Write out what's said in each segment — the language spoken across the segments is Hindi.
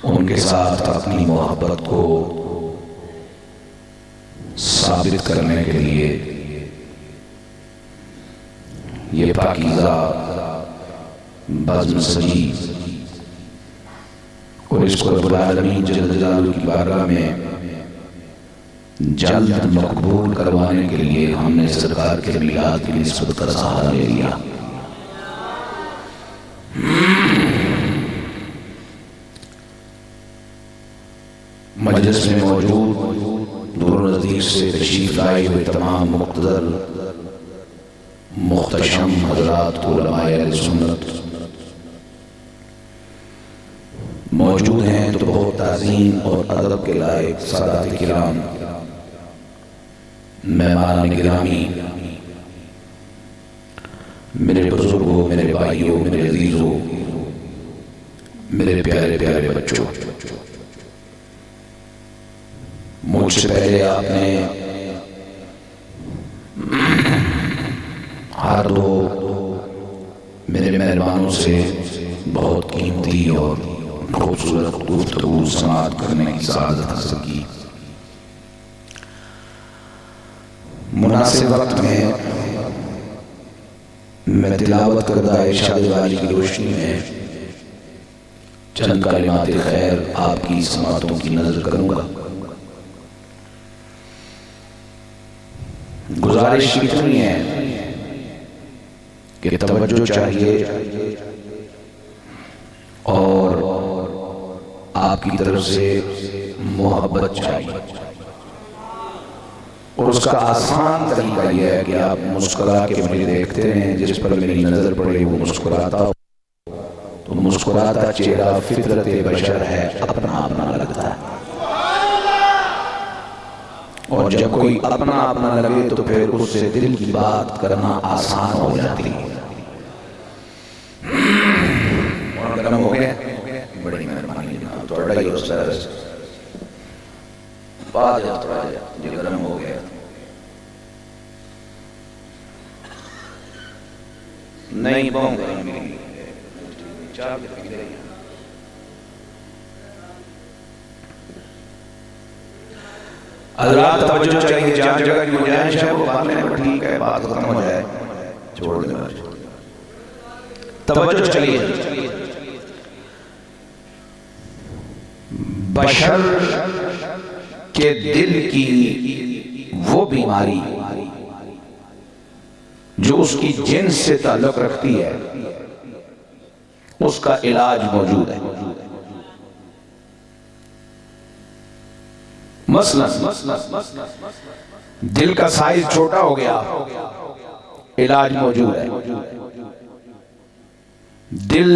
उनके साथ अपनी मोहब्बत को साबित करने के लिए ये पाकीज़ा बज़्म सजी और इसको रब्बुल आलमीन जल्ल जलालुहु की बारगाह में जल्द मकबूल करवाने के लिए हमने सरकार के मिलाद की निस्बत का सहारा ले लिया। मजलिस में मौजूद दूर नज़दीक से तशरीफ लाए हुए तमाम मुक़्तदर मुख्तशम हज़रात उलमाए अहले सुन्नत मौजूद हैं तो बहुत ताज़ीम और अदब के लायक सादात किराम, मेहमान गिरामी, मेरे बुजुर्गों, मेरे भाइयों, मेरे अजीजों, मेरे प्यारे प्यारे बच्चों, मुझसे पहले आपने हर दो मेरे मेहमानों से बहुत कीमती और खूबसूरत गुफ्तगू समाअत करने की सआदत हासिल की। मुनासिब वक्त में मैं तिलावत करदा इरशाद वाली की रोशनी में चंद कलिमात खैर आपकी समाअतों की नजर करूंगा। गुजारिश इतनी है कि तवज्जो चाहिए और आपकी तरफ से मोहब्बत चाहिए। और उसका आसान तरीका यह है कि आप मुस्कुरा के मुझे देखते रहें, जिस पर मेरी नजर पड़े वो मुस्कुराता हो तो मुस्कुराता चेहरा फितरत बशर है, अपना अपना लगता है। और जब कोई अपना अपना लगे तो फिर उससे दिल की बात करना आसान हो जाती है। गर्म हो गया, बड़ी मेहरबानी जनाब, थोड़ा ही उस तरह से बात है, थोड़ा जो गर्म हो गया नहीं बहुत गर्म चार हज़रात तवज्जो चाहिए। जहाँ जगह की गुंजाइश है वो बात में ठीक है, बात खत्म हो जाए छोड़ देना। तवज्जो चाहिए। बशर के दिल की वो बीमारी जो उसकी जिन्स से ताल्लुक रखती है उसका इलाज मौजूद है। मसलन दिल का साइज छोटा हो गया, इलाज मौजूद है। दिल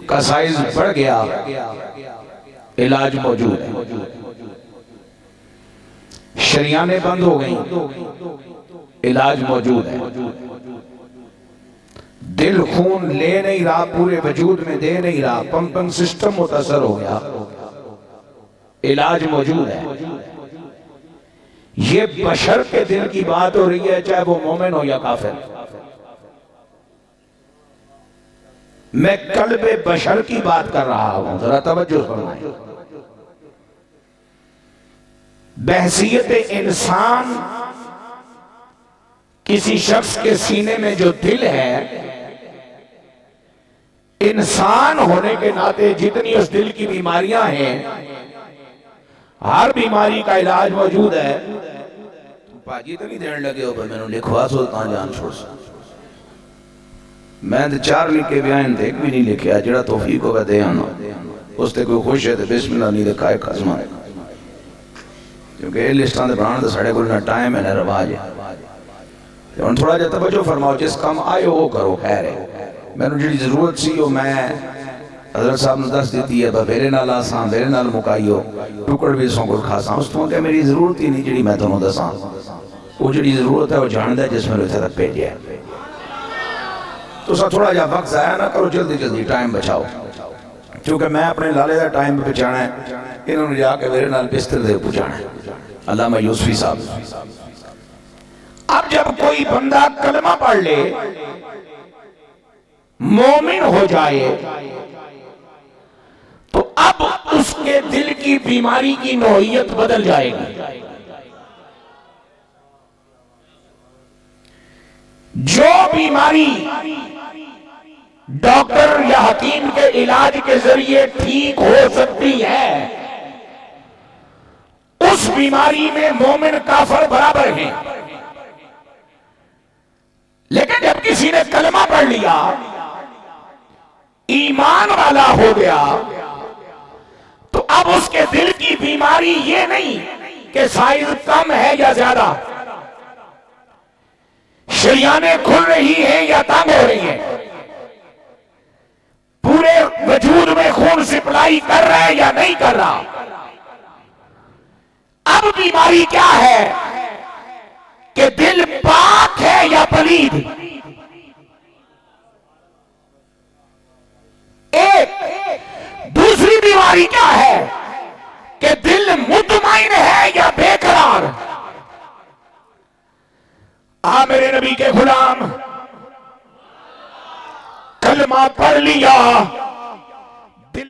का साइज बढ़ गया, इलाज मौजूद है। शरियानें बंद हो गई, इलाज मौजूद है। दिल खून ले नहीं रहा, पूरे वजूद में दे नहीं रहा, पंपिंग सिस्टम मुतासर हो गया, इलाज मौजूद है। ये बशर के दिल की बात हो रही है, चाहे वो मोमिन हो या काफिर। मैं कल्बे बशर की बात कर रहा हूं, जरा तवज्जो फरमाएं। बहसियत इंसान किसी शख्स के सीने में जो दिल है, इंसान होने के नाते जितनी उस दिल की बीमारियां हैं, हर बीमारी का इलाज मौजूद है। पाजी तो नहीं देने लगे हो, मैंने लिखवा सुल्तान जान छोड़ मैं तो 4 लिखे बयान एक भी नहीं लिखा, जरा तौफीक होगा दे आना उसते कोई खुश है तो बिस्मिल्लाह नहीं लिखा है खसमा, क्योंकि ये लिस्टां दे बनाने साढ़े को ना टाइम है ना रवाज है। हम थोड़ा जिहा तवज्जो फरमाओ, जिस काम आए हो वो करो। खैर है, मैंने जी जरूरत सी वो मैं हजरत साहब ने दस दी है, मेरे नाल आसा मेरे नाल मुकाइयो टुकड़ भी सौ कुछ खासा, उस तो मेरी जरूरत ही नहीं जी मैं तुम दसा। वो जी जरूरत है वो जानता है जिस मैंने इतने तक भेजा है। तो सर थोड़ा जहा वक्त ज़ाया ना करो, जल्दी जल्दी टाइम बचाओ, क्योंकि मैं अपने लाले का टाइम बचाना है, इन्होंने जाके मेरे नाल बिस्तर दे पहुँचाना है। अल्लामा यूसुफी साहब, अब जब कोई बंदा कलमा पढ़ ले, मोमिन हो जाए, तो अब उसके दिल की बीमारी की नौइयत बदल जाएगी। जो बीमारी डॉक्टर या हकीम के इलाज के जरिए ठीक हो सकती है, उस बीमारी में मोमिन काफिर बराबर हैं। लेकिन जब किसी ने कलमा पढ़ लिया, ईमान वाला हो गया, तो अब उसके दिल की बीमारी ये नहीं कि साइज कम है या ज्यादा, शरियानें खुल रही हैं या तंग हो रही हैं, पूरे वजूद में खून सप्लाई कर रहा है या नहीं कर रहा। अब बीमारी क्या है कि दिल पाक है या पलीद। एक दूसरी बीमारी क्या है कि दिल मुतमईन है या बेकरार। मेरे नबी के गुलाम, कलमा पढ़ लिया, दिल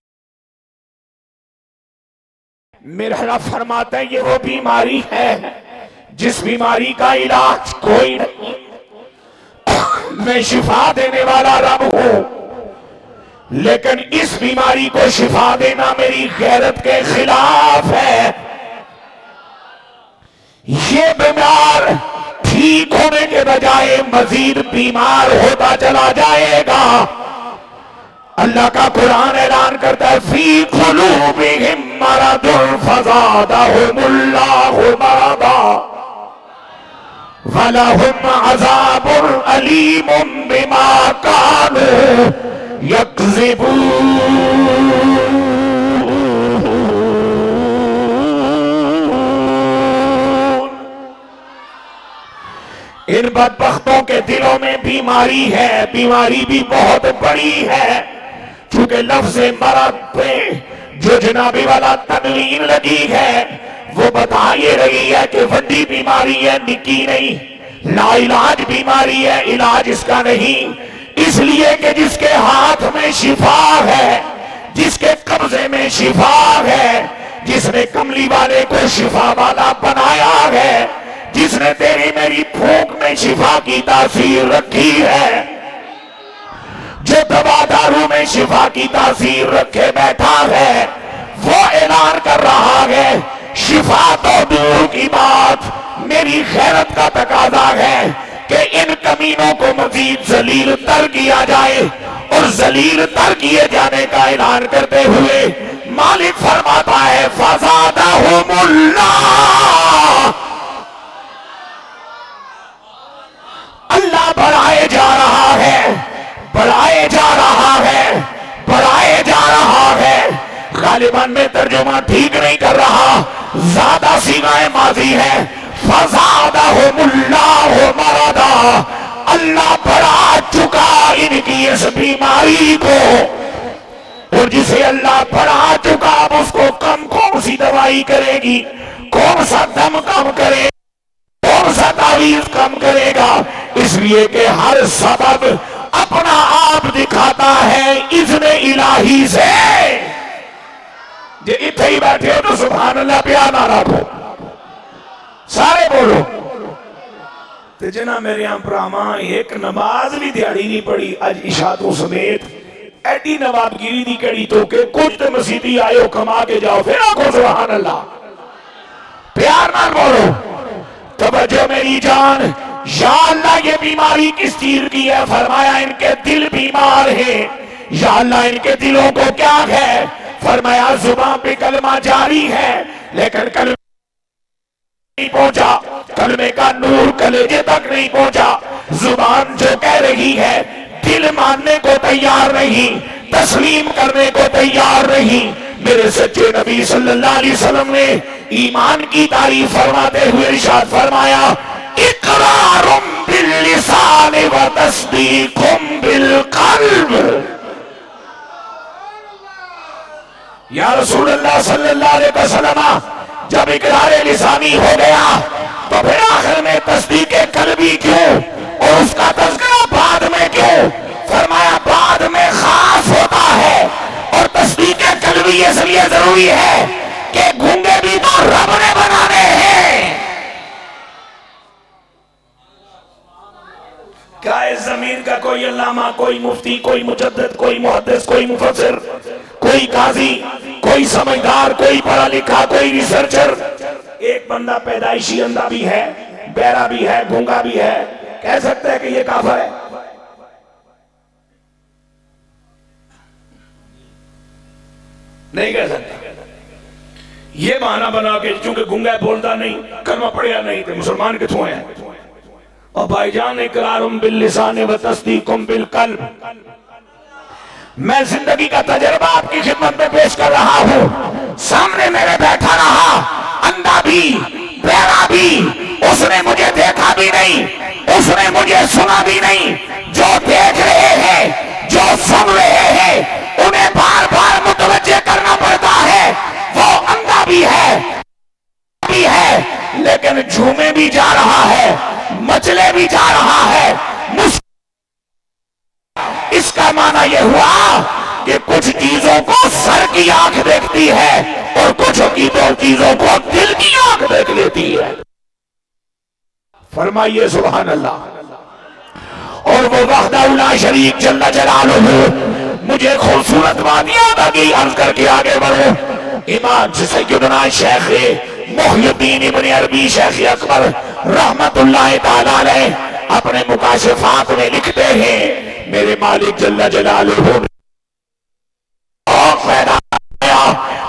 मेरा रब फरमाता है ये वो बीमारी है जिस बीमारी का इलाज कोई नहीं, मैं शिफा देने वाला रब हूं, लेकिन इस बीमारी को शिफा देना मेरी गैरत के खिलाफ है। ये बीमार ठीक होने के बजाय मजीद बीमार होता चला जाएगा। अल्लाह का कुरान ऐलान करता है, फी कुलूबिहिम मरदुन फज़ादहुमुल्लाहु मरदा वलहुम अज़ाबुन अलीमुन बिमा कानू यक्ज़िबून। इन बदबख्तों के दिलों में बीमारी है, बीमारी भी बहुत बड़ी है, क्योंकि लफ्ज़ मरद पे जो जनाबी वाला तनवीन लगी है वो बता ये रही है कि बड़ी बीमारी है, निकी नहीं, लाइलाज बीमारी है, इलाज इसका नहीं। इसलिए कि जिसके हाथ में शिफा है, जिसके कब्जे में शिफा है, जिसने कमली वाले को शिफा वाला बनाया है, जिसने तेरी मेरी फूंक में शिफा की तासीर रखी है, जो दवा दारू में शिफा की तासीर रखे बैठा है, वो ऐलान कर रहा है शिफा तो दूर की बात, मेरी खैरत का तकाजा है कि इन कमीनों को मजीद जलील तर किया जाए। और जलील तर किए जाने का ऐलान करते हुए मालिक फरमाता है, फज़ादहुमुल्लाह, अल्लाह बढ़ाए जा रहा है, बढ़ाए जा रहा है, बढ़ाए जा रहा है। गालिबन में तर्जुमा ठीक नहीं कर रहा, ज्यादा सीगाए माजी है, फज़ादहुमुल्लाहु मरदा, अल्लाह बढ़ा चुका इनकी इस बीमारी को। और जिसे अल्लाह बढ़ा चुका, अब उसको कम कौन सी दवाई करेगी, कौन सा दम कम करेगा, कौन सा तावीज कम करेगा। इसलिए कि हर सबब अपना आप दिखाता है इज़्ने इलाही से। जे इत्थे ही बैठे हो तो सुभान अल्लाह प्यार ना रखो, सारे बोलो। ते जना मेरे भरावां एक नमाज भी दिहाड़ी नहीं पढ़ी अज इशा तो समेत, एडी नवाबगिरी दी कड़ी तो के कुछ तो मसीदी आयो कमा के जाओ, फिर आखो सुभान अल्लाह, प्यार ना बोलो। तवज्जो मेरी जान, या अल्लाह ये बीमारी किस चीज की है? फरमाया इनके दिल बीमार है। या अल्लाह इनके दिलों को क्या है? फरमाया जुबान पे कलमा जारी है लेकिन कलमा नहीं पहुंचा, कलमे का नूर कलेजे तक नहीं पहुंचा। जुबान जो कह रही है, दिल मानने को तैयार नहीं, तस्लीम करने को तैयार नहीं। मेरे सच्चे नबी सल्लल्लाहु अलैहि वसल्लम ने ईमान की तारीफ फरमाते हुए इरशाद फरमाया, इकरारुम बिल लिसान व तस्दीकुम बिल कल्ब। या रसूल अल्लाह सल्लल्लाहु अलैहि वसल्लम, जब इकरार लिसानी हो गया तो फिर आखिर में तस्दीक कल्बी क्यों और उसका तज़किरा बाद में क्यों? फरमाया बाद में खास होता है और तस्दीक कल्बी ये इसलिए जरूरी है कि गूंगे भी तो रब ने बनाने हैं। क्या इस जमीन का कोई अल्लामा, कोई मुफ्ती, कोई मुजद्दिद, कोई मुहद्दिस, कोई मुफस्सिर, कोई काजी, कोई समझदार, कोई पढ़ा लिखा, कोई रिसर्चर, एक बंदा पैदाइशी अंधा भी है, बहरा भी है, गूंगा भी है, कह सकता है कि ये काफिर है? नहीं कह सकता। ये बहाना बना के चूंकि गूंगा बोलता नहीं, कलमा पढ़िया नहीं, तो मुसलमान किथों है? और भाईजान इकरारुम बिल लिसान व तस्दीकुम बिल कल्ब। मैं जिंदगी का तजर्बा आपकी खिदमत में पेश कर रहा हूं। सामने मेरे बैठा रहा अंधा भी, बहरा भी, उसने मुझे देखा भी नहीं, उसने मुझे सुना भी नहीं। जो देख रहे हैं, जो सुन रहे हैं, उन्हें बार बार मुतवज्जे करना पड़ता है। वो अंधा भी है लेकिन झूमे भी जा रहा है, मचले भी जा रहा है। इसका माना यह हुआ कि कुछ चीजों को सर की आंख देखती है और कुछ चीजों को दिल की आंख देख लेती है। फरमाइए सुभान अल्लाह। और वो वहदहुल्ला शरीक जल्ला जलालुहु मुझे खूबसूरत बात याद आ गई, अर्ज करके आगे बढ़ो। इमाम सैयदना शेख मुहियुद्दीन इब्न अरबी शेख अकबर रहमतुल्लाह तआला अलैह अपने मुकाशिफात में लिखते हैं, मेरे मालिक जल्ला जलालुहु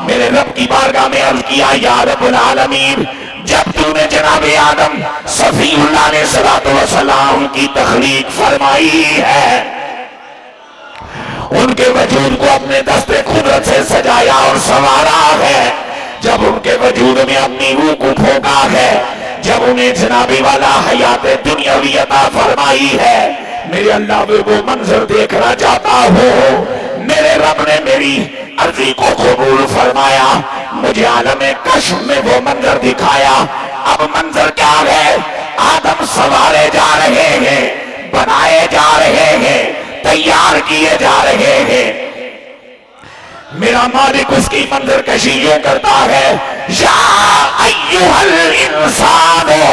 मेरे रब की बारगाह में अर्ज किया, या रब्बुल आलमीन, जब तूने जनाब आदम सफीउल्लाह अलैहिस्सलातु वस्सलाम की तखलीक फरमाई है, उनके वजूद को अपने दस्ते कुदरत से सजाया और संवारा है, जब उनके वजूद में अपनी रूह को फूंका है, जब उन्हें जनाबी वाला हयात दुनियावी अता फरमाई है, मेरे अल्लाह में वो मंजर देखना चाहता हूँ। मेरे रब ने मेरी अर्जी को कबूल फरमाया, मुझे आलम कश्फ में वो मंजर दिखाया। अब मंजर क्या है? आदम सवारे जा रहे हैं, बनाए जा रहे हैं, तैयार किए जा रहे हैं। मेरा मालिक उसकी मंजर कशी यूं करता है, या अय्युहल इंसानो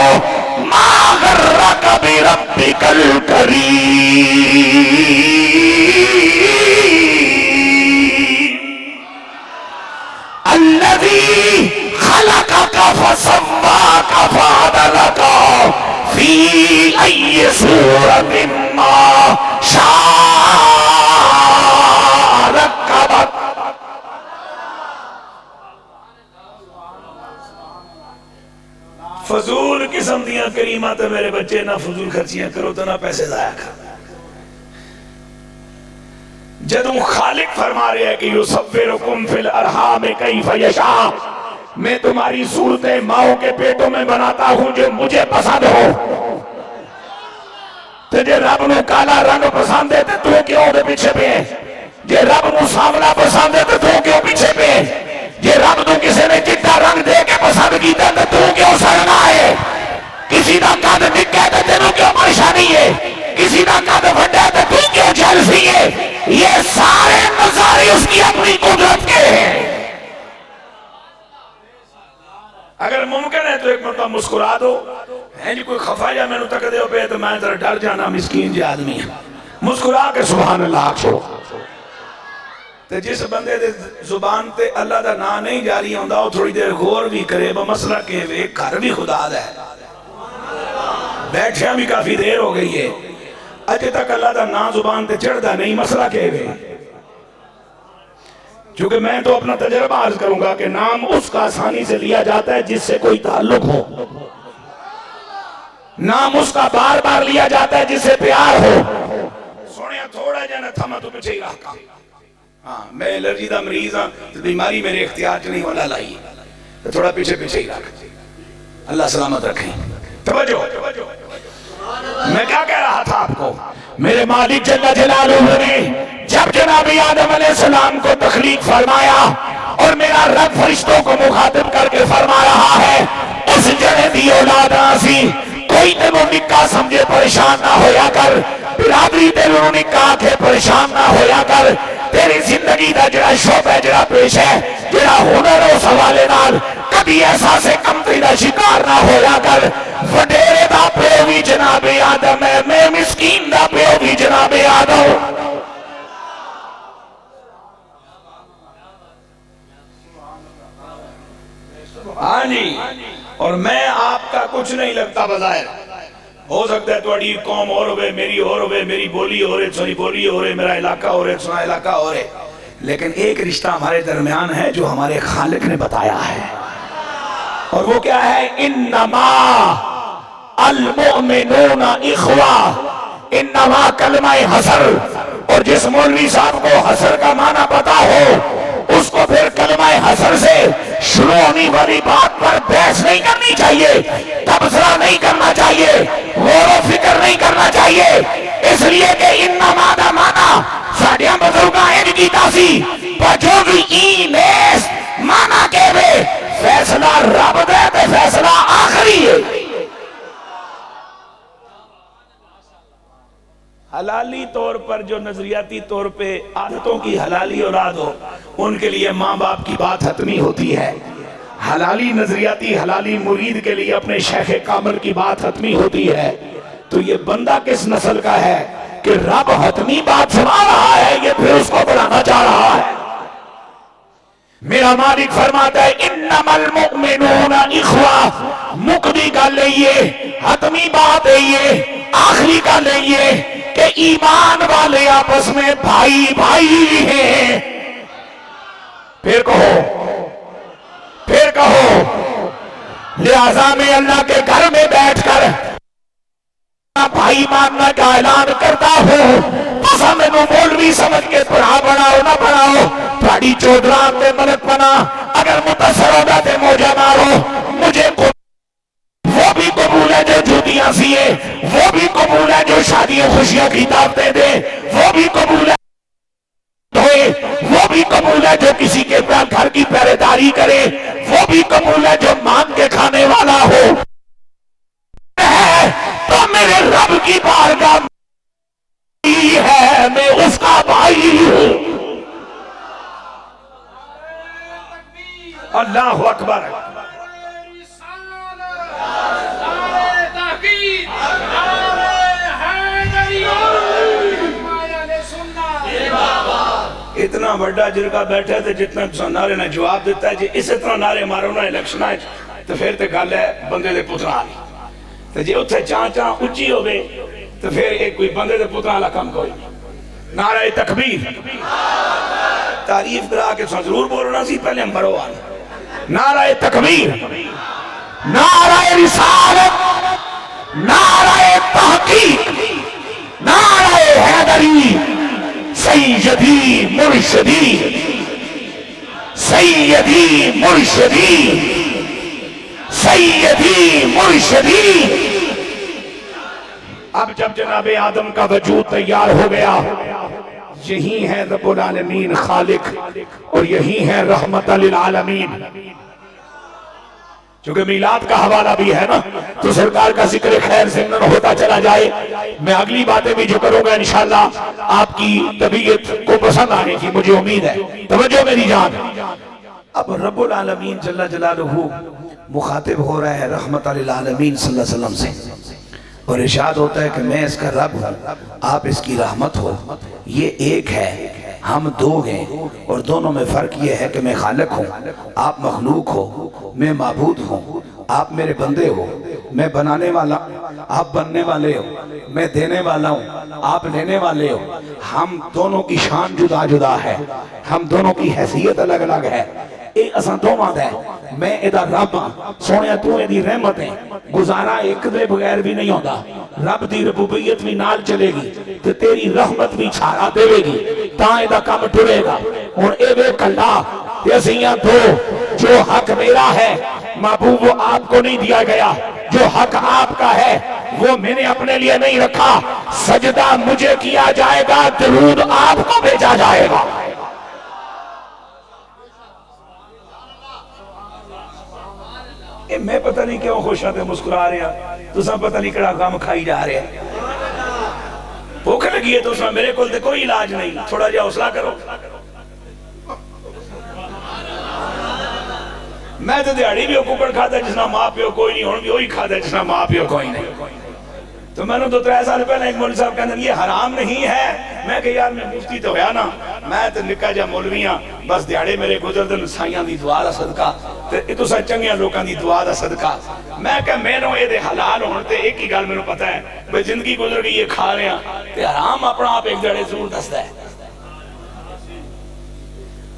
मा गर्रक बिरब्बिकल करीम अल्लज़ी खलक़का फसव्वाका फअदलका फी अय्यि सूरतिन मा शाअ रक्कबक। फजूल किस्म दियां करीमा तो मेरे बच्चे ना फजूल खर्चियां करो तो ना पैसे जाया कर। जदों खालिक फरमा रहे हैं कि युसव्विरुकुम फिल अरहाम कैफ़ यशा, मैं तुम्हारी सूरतें माओ के पेटों में बनाता हूं जो मुझे पसंद हो। तो जे रब नूं काला रंग पसंद है तो तू क्यों उहदे पीछे पे? जे रब नूं सांवला पसंद है तो तू क्यों पीछे पे? जे रब नूं किसी ने चिट्टा रंग दे के पसंद किया तो तू क्यों सड़ना है? किसी का कद निक्का तो तेनू क्यों परेशानी है? किसी का कद वड्डा तो तू क्यों जलसी है? ये सारे नजारे उसकी अपनी कुदरत के हैं। अगर मुमकिन है तो एक मरतबा मुस्कुरा दो। है जी कोई खफा या मैनू तक दे पे तो मैं जरा डर जाना, मिस्कीन जी आदमी है। मुस्कुरा के सुभान अल्लाह छोड़ो। ते जिस बंदे दे जुबान ते अल्लाह दा नाम नहीं जारी होंदा वो थोड़ी देर गौर भी करे, मसला के वे घर भी खुदा दा है, बैठिया भी काफी देर हो गई है, अजे तक अल्लाह दा नाम जुबान ते चढ़दा नहीं, मसला के वे? क्योंकि मैं तो अपना तजर्बा अर्ज करूंगा कि नाम उसका आसानी से लिया जाता है जिससे कोई ताल्लुक हो, नाम उसका बार बार लिया जाता है जिससे प्यार हो। सोनिया थोड़ा जा थमा तो पीछे ही रखा। हाँ मैं एलर्जी का मरीज हाँ, तो बीमारी मेरे इख्तियार च नहीं होना लाई, तो थोड़ा पीछे पीछे ही रख। अल्लाह सलामत रखे। तवज्जो, मैं क्या कह रहा था आपको? मेरे मालिक जल्ला जलालुहु ने जब जनाबी आदम अलैहिस्सलाम को तखलीक फरमाया और मेरा रब फरिश्तों को मुखातिब करके फरमा रहा है, उस जने दी औलाद आसी कोई तेनू निक्का समझे परेशान ना होया कर, बिरादरी तेनू निक्का आखे परेशान ना होया कर। तेरी जिंदगी का जरा शोबा जरा पेश है जरा हुनर उस हवाले नाल कभी ऐसा से कमतरी का शिकार ना होया कर। वडेरे दा प्यो भी जनाबे आदम है, मैं मिस्कीन दा प्यो भी जनाबे आदम। हाँ जी, और मैं आपका कुछ नहीं लगता बजाय। हो सकता है थोड़ी कौम और होवे, मेरी और होवे, मेरी बोली हो रही, सुनी बोली हो रही, मेरा इलाका हो रहा, सुना इलाका हो रहे, लेकिन एक रिश्ता हमारे दरमियान है जो हमारे खालिक ने बताया है, और वो क्या है? इन्नमा अल मुमिनूना इख्वा, इन्नमा कलमा हसर। और जिस मौलवी साहब को हसर का माना पता हो उसको फिर कलमा हसर से शुरू होने वाली बात पर बहस नहीं करनी चाहिए, तबसरा नहीं करना चाहिए, गौर फिक्र नहीं करना चाहिए, इसलिए कि इन्नमा दा माना साडियां बुजुर्गां इंज कीता सी, पर जो भी ईनेस माना के वे फैसला रब दे ते फैसला आखिरी है। हलाली तौर पर जो नजरियाती तौर पे आदतों की हलाली औलाद हो उनके लिए माँ बाप की बात हतमी होती है। हलाली नजरियाती हलाली मुरीद के लिए अपने शेख कामल की बात हतमी होती है। तो ये बंदा किस नस्ल का है कि रब हतमी बात सुना रहा है, ये फिर उसको बढ़ाना चाह रहा है। मेरा मालिक फरमाता है इन्नमल मुमिनूना इख्वा, मुकदी का लिए हतमी बात है, ये आखिरी का लिए कि ईमान वाले आपस में भाई भाई हैं। फिर कहो लिहाजा में अल्लाह के घर में बैठकर भाई मानना का ऐलान करता हूं। तो मैनू मौलवी समझ के भरा बनाओ ना बनाओ, थोड़ी चौधरा ते मलक बना, अगर मुतासर होगा ते मौजा मारो, मुझे वो भी कबूल है जो जूतियां सिए, वो भी कबूल है जो शादियों खुशियों की दावतें दे, वो भी कबूल है धोए, वो भी कबूल है जो किसी के घर की पहरेदारी करे, वो भी कबूल है जो मांग के खाने वाला हो। तो मेरे रब की बारगाह है, मैं उसका भाई हूं। अल्लाह अकबर। इतना बड़ा जिरका बैठा थे जितना नारे ने जवाब दिता है जी इस तरह नारे मारो ना इलेक्शन तो फिर तो गल है बंदे दे पुत्रा वाली, तो जे उत्थे चां उच्ची होवे तो फिर एक कोई बंदे दे पुत्रा वाला काम कोई नहीं। नारे तकबीर, तारीफ करा के जरूर बोलना सी, पहले मरो आन। नारे तकबीर, नारे रिसालत, नारे तहकीक, नारे हैदरी, सैयदी मुर्शदी, सैयदी मुर्शदी, सैयदी मुर्शदी। अब जब जनाबे आदम का वजूद तैयार हो गया, यही है रब्बुल आलमीन खालिक और यही है रहमत लिल आलमीन। क्योंकि मिलाद का हवाला भी है ना, तो सरकार का जिक्र खैर सिमरन होता चला जाए। मैं अगली बातें भी जो करूंगा इंशाअल्लाह आपकी तबीयत को पसंद आने की मुझे उम्मीद है। तवज्जो मेरी जान। अब रब्बुल आलमीन जल्ला जलालुहु मुखातिब हो रहा है रहमत लिल आलमीन सल्लल्लाहु अलैहि वसल्लम से, और इरशाद होता है कि मैं इसका रब हूं, आप इसकी रहमत हो। ये एक है, हम दो हैं, और दोनों में फर्क ये है कि मैं खालिक हूँ, आप मखलूक हो, मैं माबूद हूँ, आप मेरे बंदे हो, मैं बनाने वाला, आप बनने वाले हो, मैं देने वाला हूँ, आप लेने वाले हो। हम दोनों की शान जुदा जुदा है, हम दोनों की हैसियत अलग अलग है। ਇਹ असां दोवां दा मैं एदा रब हां, सोहणिया तू एदी रहमत है, गुजारा एक दे बगैर भी नहीं होता। रब दी रबूबियत भी नाल चलेगी ते तेरी रहमत भी छाड़ा देवेगी, तां एदा काम टुरेगा। हुण ए वे कल्ला ते असीं दो, जो हक मेरा है महबूब वो आपको नहीं दिया गया, जो हक आपका है वो मैंने अपने लिए नहीं रखा। सजदा मुझे किया जाएगा, दरूद आपको भेजा जाएगा। मैं पता नहीं क्यों खुश आते मुस्कुरा रहे हैं, तुसा पता नहीं केड़ा गम खाई जा रहे हैं। भूख लगी है तो मेरे को कोई इलाज नहीं, थोड़ा जिहा हौसला करो। मैं तो दिहाड़ी भी कुकड़ खाता जिसना माँ प्यो कोई नहीं, हुण भी वही खाता जिसना माँ प्यो कोई नहीं। तो मैंने 2-3 साल पहले एक मौलवी साहब कहते ये हराम नहीं है। मैं कहा यार मैं मुफ्ती तो होया ना, मैं तो निक्का जा मौलवी हाँ, बस दिहाड़े मेरे गुजरदन साइयां दी दुआ दा सदका ते तुसा चंगियां लोकां दी दुआ दा सदका। मैं कहा मैनू ये हलाल होने ते एक ही गल मैनू पता है भाई जिंदगी गुजर गई ये खा रहे हैं ते हराम अपना आप एक दिहाड़े जरूर दसदा है।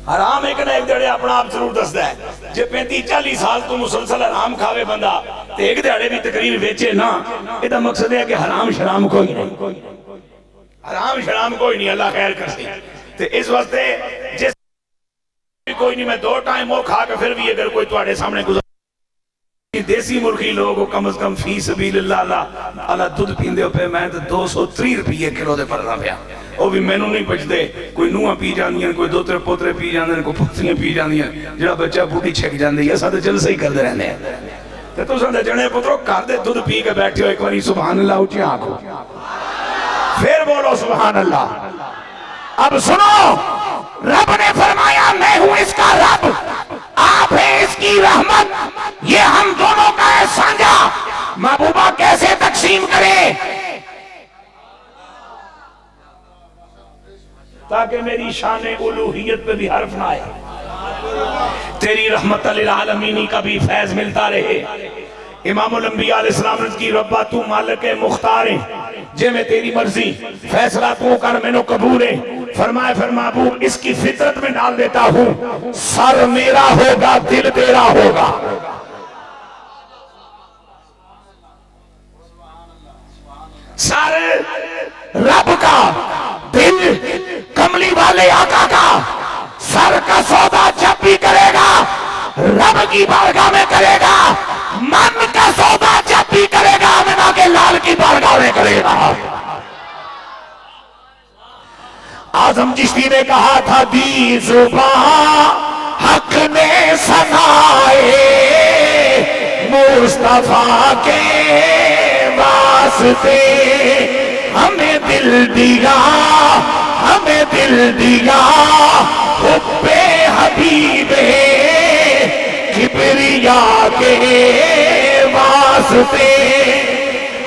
हराम एक ना एक दिहाड़े अपना आप जरूर दसदा है। जे 35-40 साल तो मुसलसल हराम खावे बंदा ते एक दिहाड़े भी तकरीर बेचे ना, इहदा मकसद है कि हराम शराम कोई नहीं, हराम शराम कोई नहीं, अल्लाह खैर कर सी। ते इस वास्ते जिस कोई नहीं, मैं 2 टाइम वो खा के फिर भी अगर कोई तुम्हारे सामने गुजर देसी मुर्गी लोग कम से कम फी सबीलिल्लाह अल्लाह दूध पींदे पे, मैं तो 230 रुपये किलो दे भरदा पिया, वो भी मैनू नहीं बचते। कोई नूहां पी जांदियां, कोई दोतरे पोतरे पी जांदे, कोई पुत्तियां पी जांदियां, जेड़ा बच्चा बूटी छिक जांदी है। असां ते जलसे ही करदे रहंदे हैं। ते तुसां दे जने पुत्रो घर दे दूध पी के बैठे हो, एक बारी सुभान अल्लाह उठी आखो, फिर बोलो सुभान अल्लाह। अब सुनो, रब ने फरमाया मैं हूं इसका रब, आप है इसकी रहमत, ये हम दोनों का है साझा। महबूबा कैसे तकसीम करे ताकि मेरी शान उलूहियत पे भी हर्फ ना आए, तेरी रहमत लिल आलमीनी का भी फैज मिलता रहे। इमामुल अंबिया अलैहिस्सलाम की रब्बा तू मालिक मुख्तार है, जे में तेरी मर्जी फैसला तू कर मैनू कबूल है। फरमाए फिर महबूब इसकी फितरत में डाल देता हूं, सर मेरा होगा दिल तेरा होगा। सर रब का, दिल कमली वाले आका का। सर का सौदा जब भी करेगा रब की बारगाह में करेगा, मन का सौदा जब भी करेगा अमीना के लाल की बारगाह में करेगा। आजम चिश्ती ने कहा था दी जुबां हक ने सनाए, मुस्तफा के वास्ते हमें दिल दिया, हमें दिल दिया, हुब्बे हबीबे किबरिया के वास्ते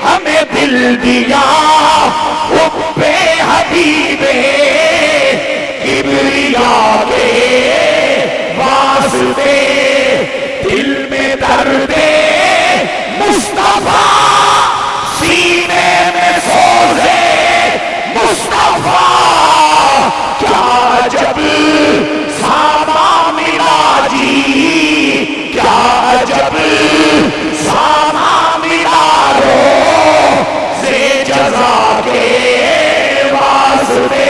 हमें दिल दिया, हुब्बे हबीबे किबरिया के वास्ते। दिल में दर्दे मुस्तफा, सीने में सोजे मुस्तफा, क्या जब सामा मिला जी, क्या जब सामा मिला रो से जजा के वास्ते।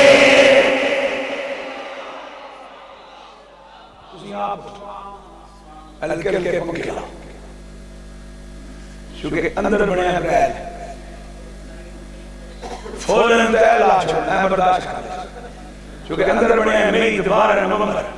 हल्के हल्के पंखे लाओ, क्योंकि अंदर बने अप्रैल फौरन तैल आ छोड़ना है, बर्दाश्त कर ले, क्योंकि अंदर बने मई इतवार नवंबर।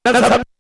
सब